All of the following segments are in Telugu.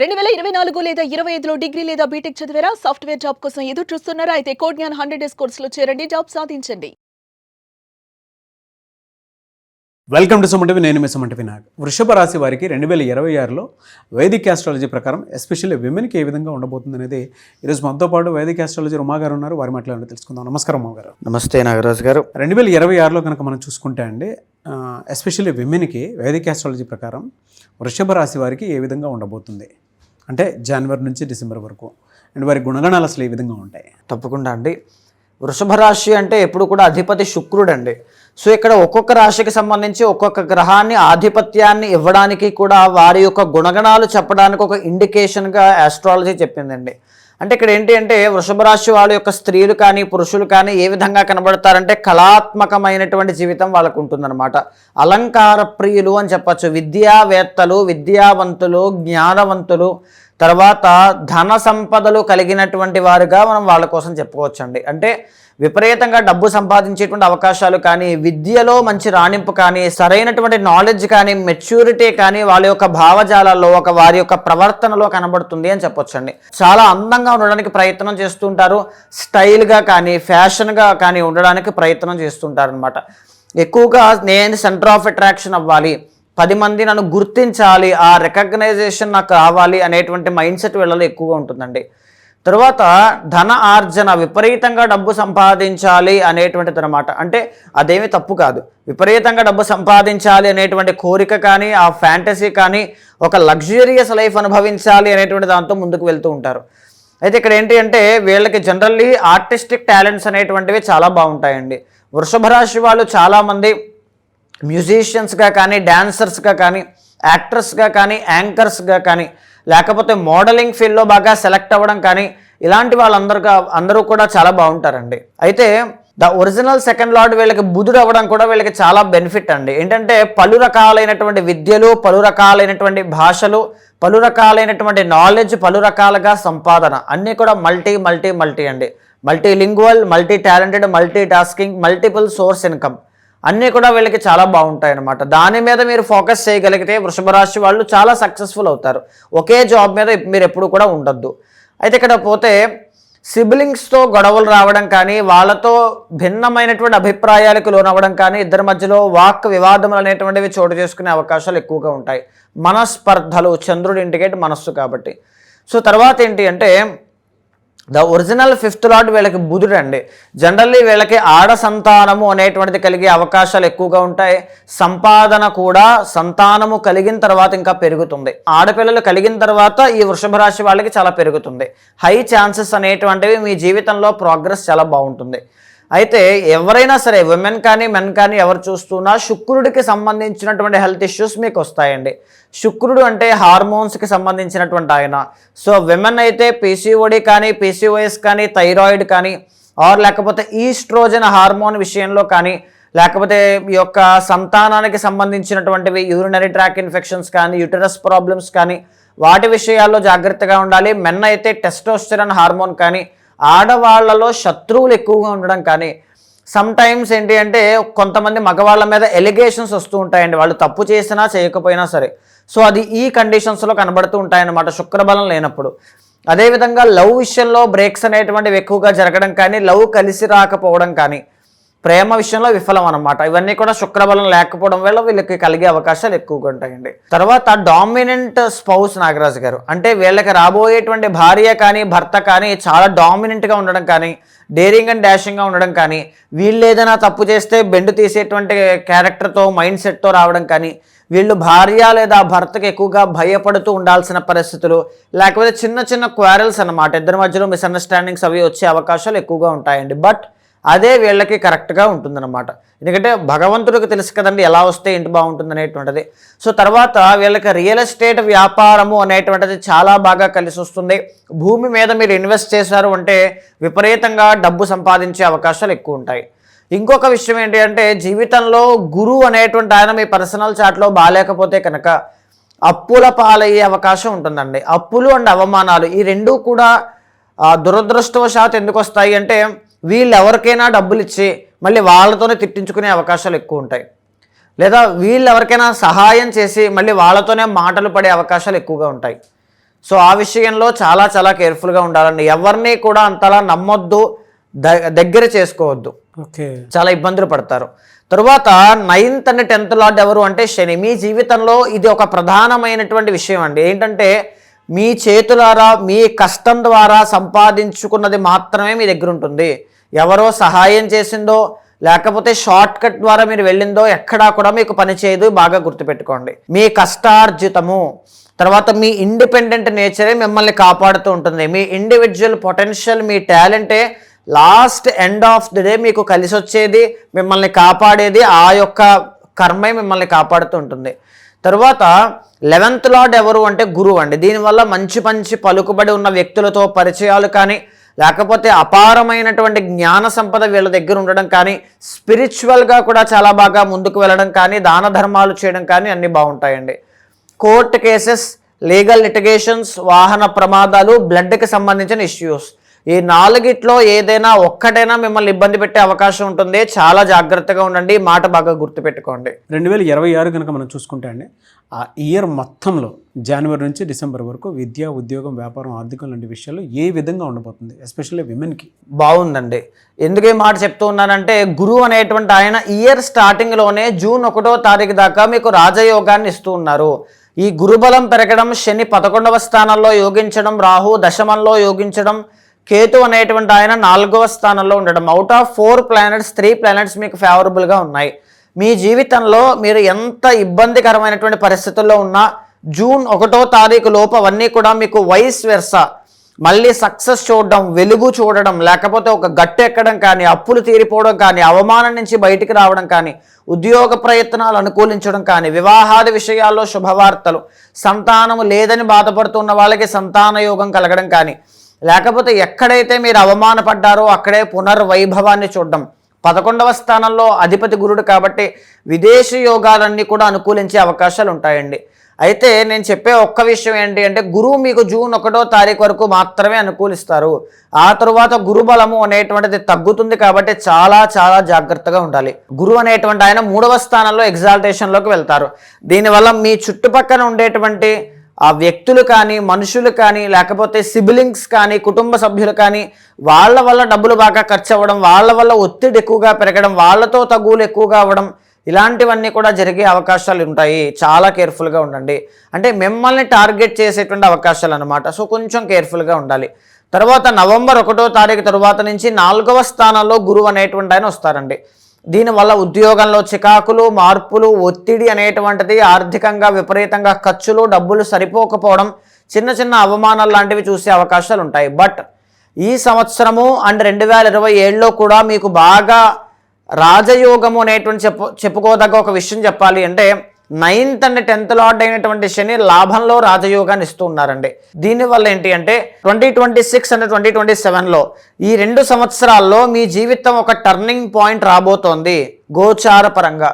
2024 లేదా 25లో డిగ్రీ లేదా బీటెక్ చదివారా? సాఫ్ట్‌వేర్ జాబ్ కోసం ఎదురు చూస్తున్నారా? అయితే కోడ్ జ్ఞాన్ 100 డేస్ కోర్సులో చేరండి, జాబ్ సాధించండి. Welcome to Suman TV. నేను మీ సుమన్ టీవీ నాగ్. వృషభ రాశి వారికి 2026లో వైదిక్ ఆస్ట్రాలజీ ప్రకారం ఎస్పెషల్లీ విమెన్కి ఏ విధంగా ఉండబోతుంది అనేది ఈరోజు మనతో పాటు వైదిక్ ఆస్ట్రాలజీ ఉమా గారు ఉన్నారు. వారి మాట్లాడి తెలుసుకుందాం. నమస్కారం ఉమా గారు. నమస్తే నాగరాజు గారు. 2026లో కనుక మనం చూసుకుంటే అండి, ఎస్పెషల్లీ విమెన్కి వైదిక్ ఆస్ట్రాలజీ ప్రకారం వృషభ రాశి వారికి ఏ విధంగా ఉండబోతుంది అంటే జనవరి నుంచి డిసెంబర్ వరకు, అండ్ వారి గుణగణాలు అసలు ఏ విధంగా ఉంటాయి? తప్పకుండా అండి. వృషభ రాశి అంటే ఎప్పుడు కూడా అధిపతి శుక్రుడు అండి. సో ఇక్కడ ఒక్కొక్క రాశికి సంబంధించి ఒక్కొక్క గ్రహాన్ని ఆధిపత్యాన్ని ఇవ్వడానికి కూడా వారి యొక్క గుణగణాలు చెప్పడానికి ఒక ఇండికేషన్గా ఆస్ట్రాలజీ చెప్పిందండి. అంటే ఇక్కడ ఏంటి అంటే వృషభ రాశి వాళ్ళ యొక్క స్త్రీలు కానీ పురుషులు కానీ ఏ విధంగా కనబడతారంటే కళాత్మకమైనటువంటి జీవితం వాళ్ళకు ఉంటుందన్నమాట. అలంకార ప్రియులు అని చెప్పచ్చు. విద్యావేత్తలు, విద్యావంతులు, జ్ఞానవంతులు, తర్వాత ధన సంపదలు కలిగినటువంటి వారుగా మనం వాళ్ళ కోసం చెప్పుకోవచ్చండి. అంటే విపరీతంగా డబ్బు సంపాదించేటువంటి అవకాశాలు కానీ, విద్యలో మంచి రాణింపు కానీ, సరైనటువంటి నాలెడ్జ్ కానీ, మెచ్యూరిటీ కానీ వాళ్ళ యొక్క భావజాలాల్లో వారి యొక్క ప్రవర్తనలో కనబడుతుంది అని చెప్పొచ్చండి. చాలా అందంగా ఉండడానికి ప్రయత్నం చేస్తుంటారు. స్టైల్గా కానీ ఫ్యాషన్గా కానీ ఉండడానికి ప్రయత్నం చేస్తుంటారు అనమాట. ఎక్కువగా నేను సెంటర్ ఆఫ్ అట్రాక్షన్ అవ్వాలి, 10 మంది నన్ను గుర్తించాలి, ఆ రికగ్నైజేషన్ నాకు కావాలి అనేటువంటి మైండ్ సెట్ వీళ్ళలో ఎక్కువగా ఉంటుందండి. తర్వాత ధన ఆర్జన, విపరీతంగా డబ్బు సంపాదించాలి అనేటువంటిది అనమాట. అంటే అదేమీ తప్పు కాదు. విపరీతంగా డబ్బు సంపాదించాలి అనేటువంటి కోరిక కానీ, ఆ ఫ్యాంటసీ కానీ, ఒక లగ్జూరియస్ లైఫ్ అనుభవించాలి అనేటువంటి దాంతో ముందుకు వెళ్తూ ఉంటారు. అయితే ఇక్కడ ఏంటి అంటే వీళ్ళకి జనరల్లీ ఆర్టిస్టిక్ టాలెంట్స్ అనేటువంటివి చాలా బాగుంటాయండి. వృషభ రాశి వాళ్ళు చాలామంది మ్యూజిషియన్స్గా కానీ, డాన్సర్స్గా కానీ, యాక్టర్స్గా కానీ, యాంకర్స్గా కానీ, లేకపోతే మోడలింగ్ ఫీల్డ్లో బాగా సెలెక్ట్ అవ్వడం కానీ, ఇలాంటి అందరూ కూడా చాలా బాగుంటారండి. అయితే ద ఒరిజినల్ సెకండ్ లార్డ్ వీళ్ళకి బుధుడు అవ్వడం కూడా వీళ్ళకి చాలా బెనిఫిట్ అండి. ఏంటంటే పలు రకాలైనటువంటి విద్యలు, పలు రకాలైనటువంటి భాషలు, పలు రకాలైనటువంటి నాలెడ్జ్, పలు రకాలుగా సంపాదన అన్నీ కూడా మల్టీ అండి. Multilingual, multi talented, multi tasking, multiple source income అన్నీ కూడా వీళ్ళకి చాలా బాగుంటాయి అన్నమాట. దాని మీద మీరు ఫోకస్ చేయగలిగితే వృషభ రాశి వాళ్ళు చాలా సక్సెస్ఫుల్ అవుతారు. ఒకే జాబ్ మీద మీరు ఎప్పుడు కూడా ఉండొద్దు. అయితే ఇక్కడ పోతే సిబ్లింగ్స్తో గొడవలు రావడం కానీ, వాళ్ళతో భిన్నమైనటువంటి అభిప్రాయాలకు లోనవ్వడం కానీ, ఇద్దరి మధ్యలో వాక్ వివాదములు అనేటువంటివి చోటు చేసుకునే అవకాశాలు ఎక్కువగా ఉంటాయి. మనస్పర్ధలు, చంద్రుడు ఇండికేట్ మనస్సు కాబట్టి. సో తర్వాత ఏంటి అంటే ద ఒరిజినల్ 5th లార్డ్ వీళ్ళకి బుధుడు అండి. జనరల్లీ వీళ్ళకి ఆడ సంతానము అనేటువంటిది కలిగే అవకాశాలు ఎక్కువగా ఉంటాయి. సంపాదన కూడా సంతానము కలిగిన తర్వాత ఇంకా పెరుగుతుంది. ఆడపిల్లలు కలిగిన తర్వాత ఈ వృషభ రాశి వాళ్ళకి చాలా పెరుగుతుంది. హై ఛాన్సెస్ అనేటువంటివి మీ జీవితంలో ప్రోగ్రెస్ చాలా బాగుంటుంది. అయితే ఎవరైనా సరే విమెన్ కానీ మెన్ కానీ ఎవరు చూస్తున్నా శుక్రుడికి సంబంధించినటువంటి హెల్త్ ఇష్యూస్ మీకు వస్తాయండి. శుక్రుడు అంటే హార్మోన్స్కి సంబంధించినటువంటి ఆయన. సో విమెన్ అయితే పీసీఓడి కానీ, పీసీఓఎస్ కానీ, థైరాయిడ్ కానీ, లేకపోతే ఈస్ట్రోజన్ హార్మోన్ విషయంలో కానీ, లేకపోతే ఈ యొక్క సంతానానికి సంబంధించినటువంటివి యూరినరీ ట్రాక్ ఇన్ఫెక్షన్స్ కానీ, యూటరస్ ప్రాబ్లమ్స్ కానీ, వాటి విషయాల్లో జాగ్రత్తగా ఉండాలి. మెన్ అయితే టెస్టోస్టెరాన్ హార్మోన్ కానీ, ఆడవాళ్లలో శత్రువులు ఎక్కువగా ఉండడం కానీ, సమ్ టైమ్స్ ఏంటి అంటే కొంతమంది మగవాళ్ళ మీద ఎలిగేషన్స్ వస్తూ ఉంటాయండి, వాళ్ళు తప్పు చేసినా చేయకపోయినా సరే. సో అది ఈ కండిషన్స్లో కనబడుతూ ఉంటాయన్నమాట శుక్రబలం లేనప్పుడు. అదేవిధంగా లవ్ విషయంలో బ్రేక్స్ అనేటువంటివి ఎక్కువగా జరగడం కానీ, లవ్ కలిసి రాకపోవడం కానీ, ప్రేమ విషయంలో విఫలం అనమాట. ఇవన్నీ కూడా శుక్రబలం లేకపోవడం వల్ల వీళ్ళకి కలిగే అవకాశాలు ఎక్కువగా ఉంటాయండి. తర్వాత డామినెంట్ స్పౌస్ నాగరాజు గారు, అంటే వీళ్ళకి రాబోయేటువంటి భార్య కానీ భర్త కానీ చాలా డామినెంట్గా ఉండడం కానీ, డేరింగ్ అండ్ డాషింగ్గా ఉండడం కానీ, వీళ్ళు ఏదైనా తప్పు చేస్తే బెండు తీసేటువంటి క్యారెక్టర్తో, మైండ్ సెట్తో రావడం కానీ, వీళ్ళు భార్య లేదా భర్తకు ఎక్కువగా భయపడుతూ ఉండాల్సిన పరిస్థితులు, లేకపోతే చిన్న క్వారల్స్ అన్నమాట, ఇద్దరి మధ్యలో మిస్అండర్స్టాండింగ్స్ అవి వచ్చే అవకాశాలు ఎక్కువగా ఉంటాయండి. బట్ అదే వీళ్ళకి కరెక్ట్గా ఉంటుందన్నమాట. ఎందుకంటే భగవంతుడికి తెలుసు కదండి ఎలా వస్తే ఇంటి బాగుంటుంది అనేటువంటిది. సో తర్వాత వీళ్ళకి రియల్ ఎస్టేట్ వ్యాపారము అనేటువంటిది చాలా బాగా కలిసి వస్తుంది. భూమి మీద మీరు ఇన్వెస్ట్ చేశారు అంటే విపరీతంగా డబ్బు సంపాదించే అవకాశాలు ఎక్కువ ఉంటాయి. ఇంకొక విషయం ఏంటి అంటే జీవితంలో గురువు అనేటువంటి ఆయన మీ పర్సనల్ చాట్లో బాగాలేకపోతే కనుక అప్పుల పాలయ్యే అవకాశం ఉంటుందండి. అప్పులు అండ్ అవమానాలు ఈ రెండూ కూడా దురదృష్టవశాత్తు ఎందుకు వస్తాయి అంటే వీళ్ళు ఎవరికైనా డబ్బులు ఇచ్చి మళ్ళీ వాళ్ళతోనే తిట్టించుకునే అవకాశాలు ఎక్కువ ఉంటాయి. లేదా వీళ్ళు ఎవరికైనా సహాయం చేసి మళ్ళీ వాళ్ళతోనే మాటలు పడే అవకాశాలు ఎక్కువగా ఉంటాయి. సో ఆ విషయంలో చాలా చాలా కేర్ఫుల్గా ఉండాలండి. ఎవరిని కూడా అంతలా నమ్మొద్దు, దగ్గర చేసుకోవద్దు, ఓకే. చాలా ఇబ్బందులు పడతారు. తరువాత 9th and 10th లార్డ్ ఎవరు అంటే శని. మీ జీవితంలో ఇది ఒక ప్రధానమైనటువంటి విషయం అండి. ఏంటంటే మీ చేతులారా మీ కష్టం ద్వారా సంపాదించుకున్నది మాత్రమే మీ దగ్గర ఉంటుంది. ఎవరో సహాయం చేసిందో లేకపోతే షార్ట్ కట్ ద్వారా మీరు వెళ్ళిందో ఎక్కడా కూడా మీకు పనిచేయదు. బాగా గుర్తుపెట్టుకోండి. మీ కష్టార్జితము తర్వాత మీ ఇండిపెండెంట్ నేచరే మిమ్మల్ని కాపాడుతూ ఉంటుంది. మీ ఇండివిజువల్ పొటెన్షియల్, మీ టాలెంటే last end of the day మీకు కలిసి వచ్చేది, మిమ్మల్ని కాపాడేది. ఆ యొక్క కర్మే మిమ్మల్ని కాపాడుతూ ఉంటుంది. తరువాత 11th లార్డ్ ఎవరు అంటే గురువు అండి. దీనివల్ల మంచి మంచి పలుకుబడి ఉన్న వ్యక్తులతో పరిచయాలు కానీ లేకపోతే అపారమైనటువంటి జ్ఞాన సంపద వీళ్ళ దగ్గర ఉండడం కానీ, స్పిరిచువల్గా కూడా చాలా బాగా ముందుకు వెళ్ళడం కానీ, దాన ధర్మాలు చేయడం కానీ అన్నీ బాగుంటాయండి. కోర్టు కేసెస్, లీగల్ లిటిగేషన్స్, వాహన ప్రమాదాలు, బ్లడ్కి సంబంధించిన ఇష్యూస్, ఈ 4గిట్లో ఏదైనా ఒక్కటైనా మిమ్మల్ని ఇబ్బంది పెట్టే అవకాశం ఉంటుంది. చాలా జాగ్రత్తగా ఉండండి. మాట బాగా గుర్తుపెట్టుకోండి. 2026 కనుక మనం చూసుకుంటే అండి, ఆ ఇయర్ మొత్తంలో జనవరి నుంచి డిసెంబర్ వరకు విద్య, ఉద్యోగం, వ్యాపారం, ఆర్థికం లాంటి విషయాల్లో ఏ విధంగా ఉండబోతుంది, ఎస్పెషల్లీ విమెన్కి? బాగుందండి. ఎందుకు ఈ మాట చెప్తూ ఉన్నానంటే గురువు అనేటువంటి ఆయన ఇయర్ స్టార్టింగ్లోనే జూన్ 1వ తారీఖు దాకా మీకు రాజయోగాన్ని ఇస్తూ ఉన్నారు. ఈ గురుబలం పెరగడం, శని 11వ స్థానంలో యోగించడం, రాహు దశమంలో యోగించడం, కేతు అనేటువంటి ఆయన 4వ స్థానంలో ఉండడం. అవుట్ ఆఫ్ 4 ప్లానెట్స్ 3 ప్లానెట్స్ మీకు ఫేవరబుల్గా ఉన్నాయి. మీ జీవితంలో మీరు ఎంత ఇబ్బందికరమైనటువంటి పరిస్థితుల్లో ఉన్నా జూన్ 1వ తారీఖు లోపు అవన్నీ కూడా మీకు వైస్ వెర్సా మళ్ళీ సక్సెస్ చూడడం, వెలుగు చూడడం, లేకపోతే ఒక గట్టు ఎక్కడం కానీ, అప్పులు తీరిపోవడం కానీ, అవమానం నుంచి బయటికి రావడం కానీ, ఉద్యోగ ప్రయత్నాలు అనుకూలించడం కానీ, వివాహాది విషయాల్లో శుభవార్తలు, సంతానము లేదని బాధపడుతున్న వాళ్ళకి సంతాన యోగం కలగడం కానీ, లేకపోతే ఎక్కడైతే మీరు అవమానపడ్డారో అక్కడే పునర్వైభవాన్ని చూడడం. 11వ స్థానంలో అధిపతి గురుడు కాబట్టి విదేశీ యోగాలన్నీ కూడా అనుకూలించే అవకాశాలు ఉంటాయండి. అయితే నేను చెప్పే ఒక్క విషయం ఏంటి అంటే గురువు మీకు జూన్ 1వ తారీఖు వరకు మాత్రమే అనుకూలిస్తారు. ఆ తరువాత గురుబలము అనేటువంటిది తగ్గుతుంది కాబట్టి చాలా చాలా జాగ్రత్తగా ఉండాలి. గురువు అనేటువంటి ఆయన 3వ స్థానంలో ఎగ్జాల్టేషన్లోకి వెళ్తారు. దీనివల్ల మీ చుట్టుపక్కల ఉండేటువంటి ఆ వ్యక్తులు కానీ, మనుషులు కానీ, లేకపోతే సిబ్లింగ్స్ కానీ, కుటుంబ సభ్యులు కానీ, వాళ్ళ వల్ల డబ్బులు బాగా ఖర్చు అవ్వడం, వాళ్ళ వల్ల ఒత్తిడి ఎక్కువగా పెరగడం, వాళ్ళతో తగువులు ఎక్కువగా అవ్వడం, ఇలాంటివన్నీ కూడా జరిగే అవకాశాలు ఉంటాయి. చాలా కేర్ఫుల్గా ఉండండి. అంటే మిమ్మల్ని టార్గెట్ చేసేటువంటి అవకాశాలు అన్నమాట. సో కొంచెం కేర్ఫుల్గా ఉండాలి. తర్వాత నవంబర్ 1వ తారీఖు తరువాత నుంచి 4వ స్థానంలో గురువు అనేటువంటి ఆయన వస్తారండి. దీనివల్ల ఉద్యోగంలో చికాకులు, మార్పులు, ఒత్తిడి అనేటువంటిది, ఆర్థికంగా విపరీతంగా ఖర్చులు, డబ్బులు సరిపోకపోవడం, చిన్న చిన్న అవమానాలు లాంటివి చూసే అవకాశాలు ఉంటాయి. బట్ ఈ సంవత్సరము అండ్ 2027లో కూడా మీకు బాగా రాజయోగము అనేటువంటి చెప్పుకోదగ్గ ఒక విషయం చెప్పాలి అంటే 9th and 10th లార్డ్ అయినటువంటి శని లాభంలో రాజయోగాన్ని ఇస్తూ ఉన్నారండి. దీనివల్ల ఏంటి అంటే 2026 and 2027లో ఈ 2 సంవత్సరాల్లో మీ జీవితం ఒక టర్నింగ్ పాయింట్ రాబోతోంది గోచార పరంగా.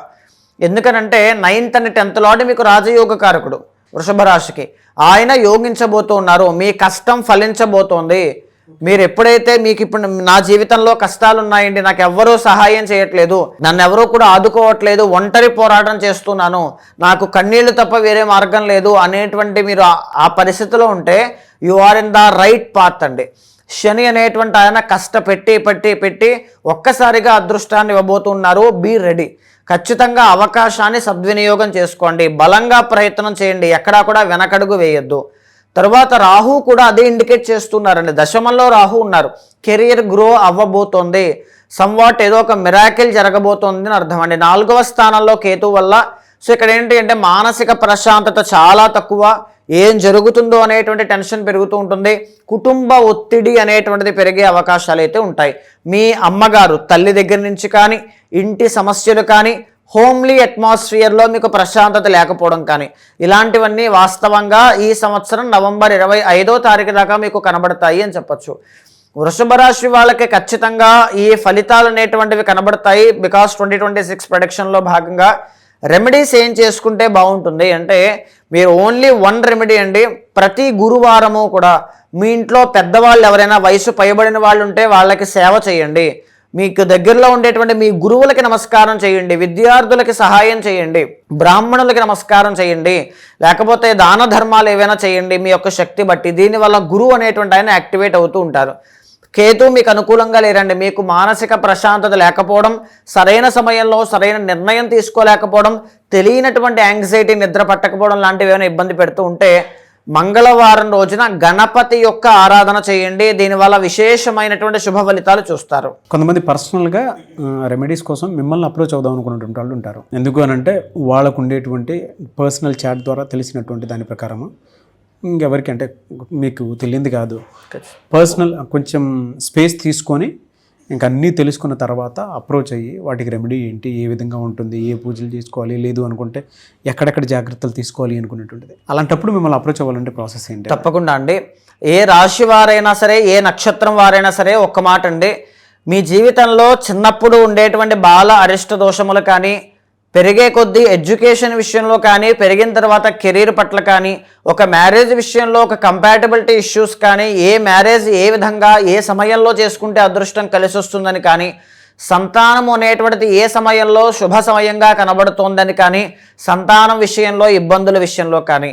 ఎందుకనంటే 9th and 10th లార్డ్ మీకు రాజయోగ కారకుడు వృషభ రాశికి. ఆయన యోగించబోతూ ఉన్నారు. మీ కష్టం ఫలించబోతోంది. మీరు ఎప్పుడైతే మీకు ఇప్పుడు నా జీవితంలో కష్టాలు ఉన్నాయండి, నాకు ఎవరూ సహాయం చేయట్లేదు, నన్ను ఎవరూ కూడా ఆదుకోవట్లేదు, ఒంటరి పోరాటం చేస్తున్నాను, నాకు కన్నీళ్లు తప్ప వేరే మార్గం లేదు అనేటువంటి మీరు ఆ పరిస్థితిలో ఉంటే you are in the right path అండి. శని అనేటువంటి ఆయన కష్టపెట్టి ఒక్కసారిగా అదృష్టాన్ని ఇవ్వబోతున్నారు. Be ready. ఖచ్చితంగా అవకాశాన్ని సద్వినియోగం చేసుకోండి. బలంగా ప్రయత్నం చేయండి. ఎక్కడా కూడా వెనకడుగు వేయొద్దు. తర్వాత రాహు కూడా అదే ఇండికేట్ చేస్తున్నారండి. దశమంలో రాహు ఉన్నారు. Career grow అవ్వబోతోంది. సంవాట్ ఏదో ఒక మిరాకిల్ జరగబోతోంది అని అర్థం అండి. 4వ స్థానంలో కేతు వల్ల. సో ఇక్కడ ఏంటి అంటే మానసిక ప్రశాంతత చాలా తక్కువ. ఏం జరుగుతుందో అనేటువంటి టెన్షన్ పెరుగుతూ ఉంటుంది. కుటుంబ ఒత్తిడి అనేటువంటిది పెరిగే అవకాశాలు అయితే ఉంటాయి. మీ అమ్మగారు, తల్లి దగ్గర నుంచి కానీ, ఇంటి సమస్యలు కానీ, హోమ్లీ అట్మాస్ఫియర్లో మీకు ప్రశాంతత లేకపోవడం కానీ, ఇలాంటివన్నీ వాస్తవంగా ఈ సంవత్సరం నవంబర్ 25వ తారీఖు దాకా మీకు కనబడతాయి అని చెప్పచ్చు. వృషభ రాశి వాళ్ళకి ఖచ్చితంగా ఈ ఫలితాలు అనేటువంటివి కనబడతాయి. బికాస్ 2026 ప్రొడక్షన్లో భాగంగా రెమెడీస్ ఏం చేసుకుంటే బాగుంటుంది అంటే మీరు ఓన్లీ 1 రెమెడీ అండి. ప్రతి గురువారము కూడా మీ ఇంట్లో పెద్దవాళ్ళు ఎవరైనా వయసు పైబడిన వాళ్ళు ఉంటే వాళ్ళకి సేవ చేయండి. మీకు దగ్గరలో ఉండేటువంటి మీ గురువులకి నమస్కారం చేయండి, విద్యార్థులకి సహాయం చేయండి, బ్రాహ్మణులకి నమస్కారం చేయండి, లేకపోతే దాన ధర్మాలు ఏవైనా చేయండి మీ యొక్క శక్తి బట్టి. దీనివల్ల గురువు అనేటువంటి ఆయన యాక్టివేట్ అవుతూ ఉంటారు. కేతు మీకు అనుకూలంగా లేరండి. మీకు మానసిక ప్రశాంతత లేకపోవడం, సరైన సమయంలో సరైన నిర్ణయం తీసుకోలేకపోవడం, తెలియనటువంటి యాంగ్జైటీ, నిద్ర పట్టకపోవడం లాంటివి ఏమైనా ఇబ్బంది పెడుతూ ఉంటే మంగళవారం రోజున గణపతి యొక్క ఆరాధన చేయండి. దీనివల్ల విశేషమైనటువంటి శుభ ఫలితాలు చూస్తారు. కొంతమంది పర్సనల్గా రెమెడీస్ కోసం మిమ్మల్ని అప్రోచ్ అవుదాం అనుకున్నటువంటి వాళ్ళు ఉంటారు. ఎందుకు అని అంటే వాళ్ళకు ఉండేటువంటి పర్సనల్ చాట్ ద్వారా తెలిసినటువంటి దాని ప్రకారము ఇంకెవరికి అంటే మీకు తెలియంది కాదు, పర్సనల్ కొంచెం స్పేస్ తీసుకొని ఇంకా అన్నీ తెలుసుకున్న తర్వాత అప్రోచ్ అయ్యి వాటికి రెమెడీ ఏంటి, ఏ విధంగా ఉంటుంది, ఏ పూజలు చేసుకోవాలి, లేదు అనుకుంటే ఎక్కడెక్కడ జాగ్రత్తలు తీసుకోవాలి అనుకునేటువంటిది. అలాంటప్పుడు మిమ్మల్ని అప్రోచ్ అవ్వాలంటే ప్రాసెస్ ఏంటి? తప్పకుండా అండి. ఏ రాశి వారైనా సరే, ఏ నక్షత్రం వారైనా సరే, ఒక్క మాట అండి, మీ జీవితంలో చిన్నప్పుడు ఉండేటువంటి బాల అరిష్ట దోషములు కానీ, పెరిగే కొద్దీ ఎడ్యుకేషన్ విషయంలో కానీ, పెరిగిన తర్వాత కెరీర్ పట్ల కానీ, ఒక మ్యారేజ్ విషయంలో ఒక కంపాటబిలిటీ ఇష్యూస్ కానీ, ఏ మ్యారేజ్ ఏ విధంగా ఏ సమయంలో చేసుకుంటే అదృష్టం కలిసి వస్తుందని కానీ, సంతానం అనేటువంటిది ఏ సమయంలో శుభ సమయంగా కనబడుతోందని కానీ, సంతానం విషయంలో ఇబ్బందుల విషయంలో కానీ,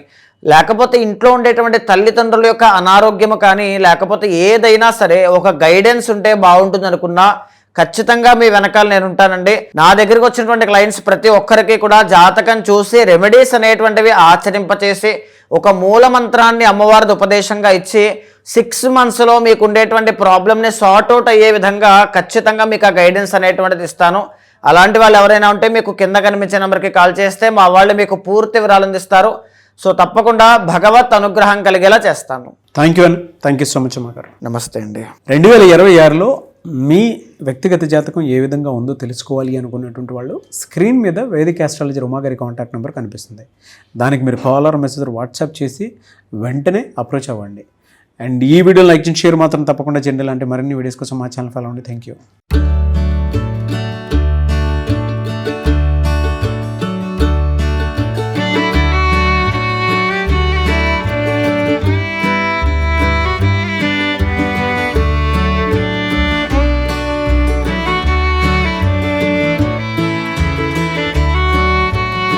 లేకపోతే ఇంట్లో ఉండేటువంటి తల్లిదండ్రుల యొక్క అనారోగ్యము కానీ, లేకపోతే ఏదైనా సరే ఒక గైడెన్స్ ఉంటే బాగుంటుంది అనుకున్నా ఖచ్చితంగా మీ వెనకాల నేను ఉంటానండి. నా దగ్గరికి వచ్చినటువంటి క్లయింట్స్ ప్రతి ఒక్కరికి కూడా జాతకం చూసి రెమెడీస్ అనేటువంటివి ఆచరింపచేసి ఒక మూల మంత్రాన్ని అమ్మవారిది ఉపదేశంగా ఇచ్చి 6 monthsలో మీకు ఉండేటువంటి ప్రాబ్లమ్ని సార్ట్ అవుట్ అయ్యే విధంగా ఖచ్చితంగా మీకు ఆ గైడెన్స్ అనేటువంటిది ఇస్తాను. అలాంటి వాళ్ళు ఎవరైనా ఉంటే మీకు కింద కనిపించే నెంబర్కి కాల్ చేస్తే మా వాళ్ళు మీకు పూర్తి వివరాలు అందిస్తారు. సో తప్పకుండా భగవత్ అనుగ్రహం కలిగేలా చేస్తాను. థ్యాంక్ యూ సో మచ్ అమ్మ గారు. నమస్తే అండి. 2026లో మీ వ్యక్తిగత జాతకం ఏ విధంగా ఉందో తెలుసుకోవాలి అనుకున్నటువంటి వాళ్ళు స్క్రీన్ మీద వేదిక ఆస్ట్రాలజర్ ఉమా గారి కాంటాక్ట్ నెంబర్ కనిపిస్తుంది. దానికి మీరు కాల్ ఆర్ మెసేజ్ వాట్సాప్ చేసి వెంటనే అప్రోచ్ అవ్వండి. అండ్ ఈ వీడియో లైక్ చేసి షేర్ మాత్రం తప్పకుండా చేయండి. ఇలాంటి మరిన్ని వీడియోస్ కోసం మా ఛానల్ ఫాలో అవ్వండి. Thank you.